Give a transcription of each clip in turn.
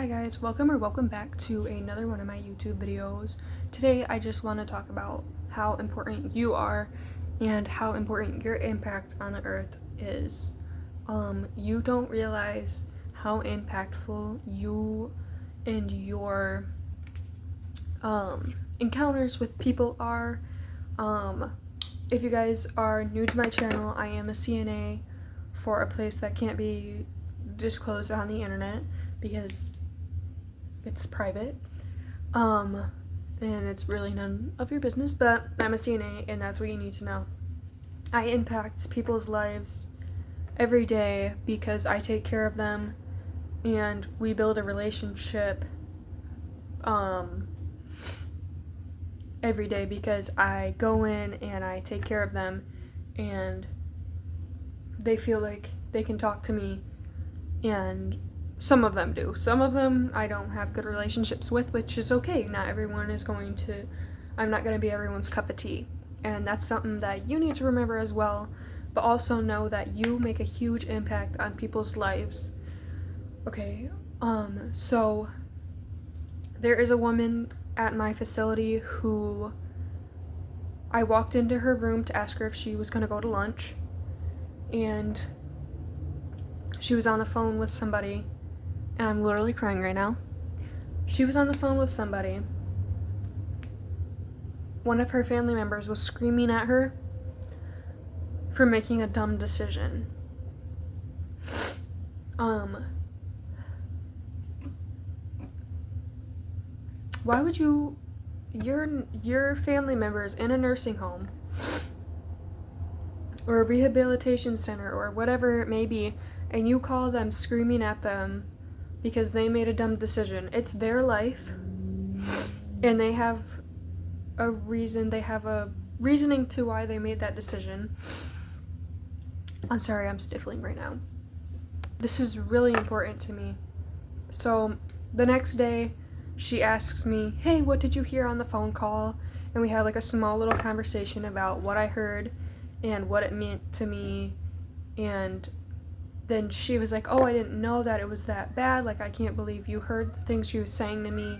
Hi guys, welcome back to another one of my YouTube videos. Today I just want to talk about how important you are and how important your impact on the earth is. You don't realize how impactful you and your encounters with people are. If you guys are new to my channel, I am a CNA for a place that can't be disclosed on the internet because it's private, and it's really none of your business, but I'm a CNA and that's what you need to know. I impact people's lives every day because I take care of them and we build a relationship every day because I go in and I take care of them and they feel like they can talk to me, and some of them do. Some of them I don't have good relationships with, which is okay. Not everyone is going to, I'm not going to be everyone's cup of tea. And that's something that you need to remember as well, but also know that you make a huge impact on people's lives. Okay, so there is a woman at my facility who I walked into her room to ask her if she was going to go to lunch, and she was on the phone with somebody, and I'm literally crying right now. She was on the phone with somebody. One of her family members was screaming at her for making a dumb decision. Why would your family members in a nursing home or a rehabilitation center or whatever it may be, and you call them screaming at them because they made a dumb decision? It's their life, and they have a reasoning to why they made that decision. I'm sorry, I'm sniffling right now. This is really important to me. So the next day, she asks me, hey, what did you hear on the phone call? And we had like a small little conversation about what I heard and what it meant to me. And then she was like, oh, I didn't know that it was that bad. Like, I can't believe you heard the things she was saying to me.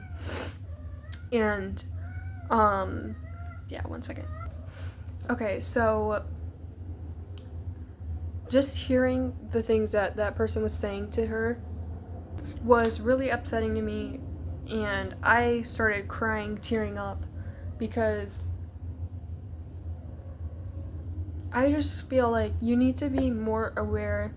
And, yeah, one second. Okay, so just hearing the things that that person was saying to her was really upsetting to me. And I started crying, tearing up, because I just feel like you need to be more aware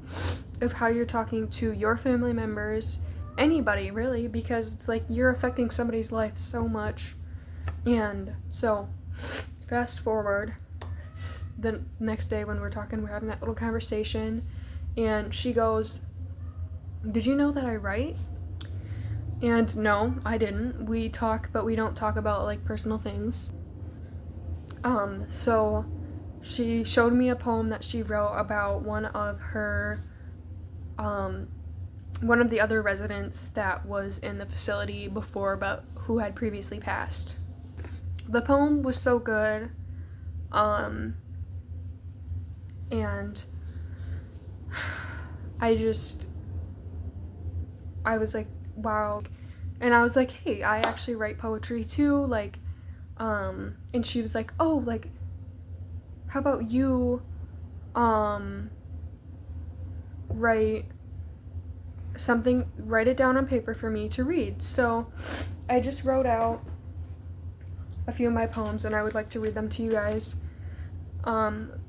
of how you're talking to your family members, anybody really, because it's like you're affecting somebody's life so much. And so, fast forward, the next day when we're having that little conversation, and she goes, did you know that I write? And no, I didn't. We talk, but we don't talk about like personal things. So she showed me a poem that she wrote about one of the other residents that was in the facility before, but who had previously passed. The poem was so good, and I was like, wow. And I was like, hey, I actually write poetry too, like, and she was like, oh, like, how about you, write it down on paper for me to read. So I just wrote out a few of my poems, and I would like to read them to you guys.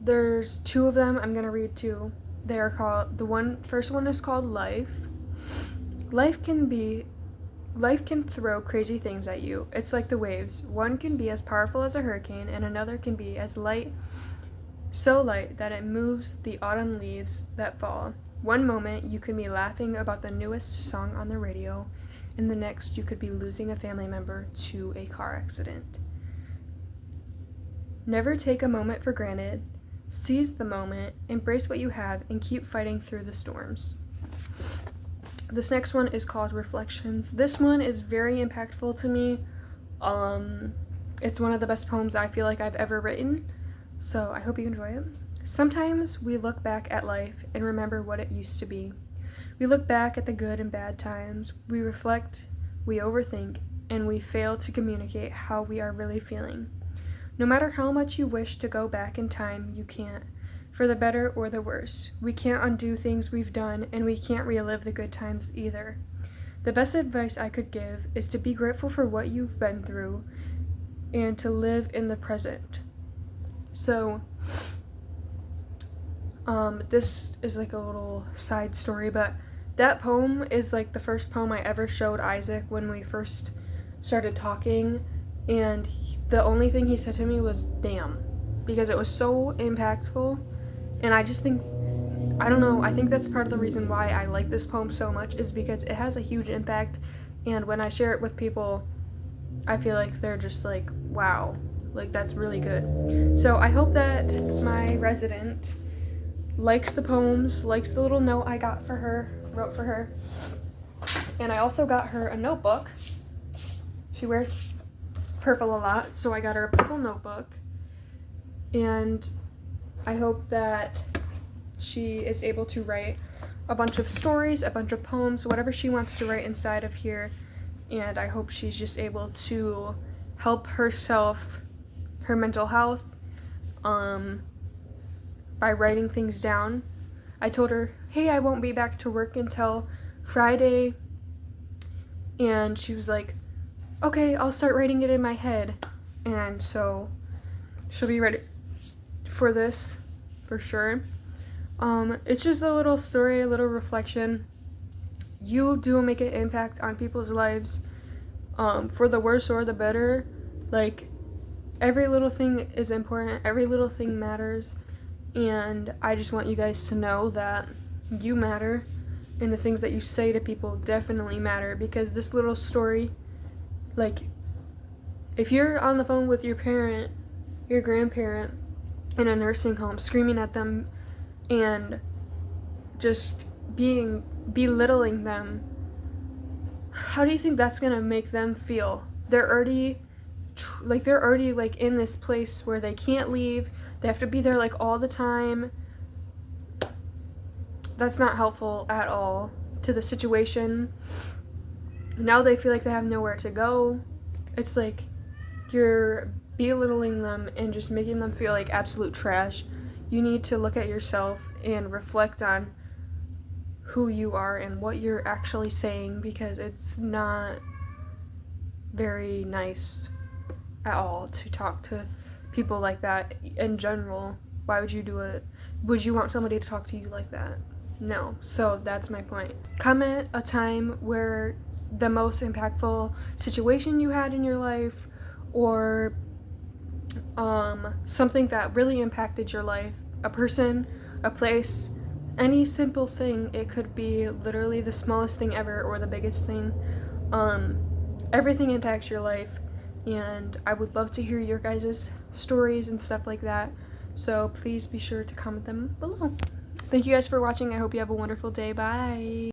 There's two of them. I'm gonna read two. They are called, first one is called Life. Life can throw crazy things at you. It's like the waves. One can be as powerful as a hurricane, and another can be as light, so light that it moves the autumn leaves that fall. One moment you could be laughing about the newest song on the radio, and the next you could be losing a family member to a car accident. Never take a moment for granted. Seize the moment, embrace what you have, and keep fighting through the storms. This next one is called Reflections. This one is very impactful to me. It's one of the best poems I feel like I've ever written, so I hope you enjoy it. Sometimes we look back at life and remember what it used to be. We look back at the good and bad times, we reflect, we overthink, and we fail to communicate how we are really feeling. No matter how much you wish to go back in time, you can't, for the better or the worse. We can't undo things we've done, and we can't relive the good times either. The best advice I could give is to be grateful for what you've been through and to live in the present. So, this is like a little side story, but that poem is like the first poem I ever showed Isaac when we first started talking, and the only thing he said to me was damn, because it was so impactful. And I just think, I don't know, I think that's part of the reason why I like this poem so much, is because it has a huge impact, and when I share it with people, I feel like they're just like, wow, like that's really good. So I hope that my resident likes the poems, likes the little note I wrote for her. And I also got her a notebook. She wears purple a lot, so I got her a purple notebook. And I hope that she is able to write a bunch of stories, a bunch of poems, whatever she wants to write inside of here. And I hope she's just able to help herself, her mental health, by writing things down. I told her, hey, I won't be back to work until Friday. And she was like, okay, I'll start writing it in my head. And so she'll be ready for this for sure. It's just a little story, a little reflection. You do make an impact on people's lives, for the worse or the better. Like, every little thing is important, every little thing matters, and I just want you guys to know that you matter, and the things that you say to people definitely matter, because this little story, like, if you're on the phone with your parent, your grandparent, in a nursing home, screaming at them and just belittling them, how do you think that's gonna make them feel? They're already like in this place where they can't leave. They have to be there like all the time. That's not helpful at all to the situation. Now they feel like they have nowhere to go. It's like you're belittling them and just making them feel like absolute trash. You need to look at yourself and reflect on who you are and what you're actually saying, because it's not very nice at all to talk to people like that in general. Why would you do it? Would you want somebody to talk to you like that? No. So that's my point. Comment a time where the most impactful situation you had in your life, or something that really impacted your life, a person, a place, any simple thing. It could be literally the smallest thing ever or the biggest thing. Everything impacts your life, and I would love to hear your guys' stories and stuff like that. So please be sure to comment them below. Thank you guys for watching. I hope you have a wonderful day. Bye.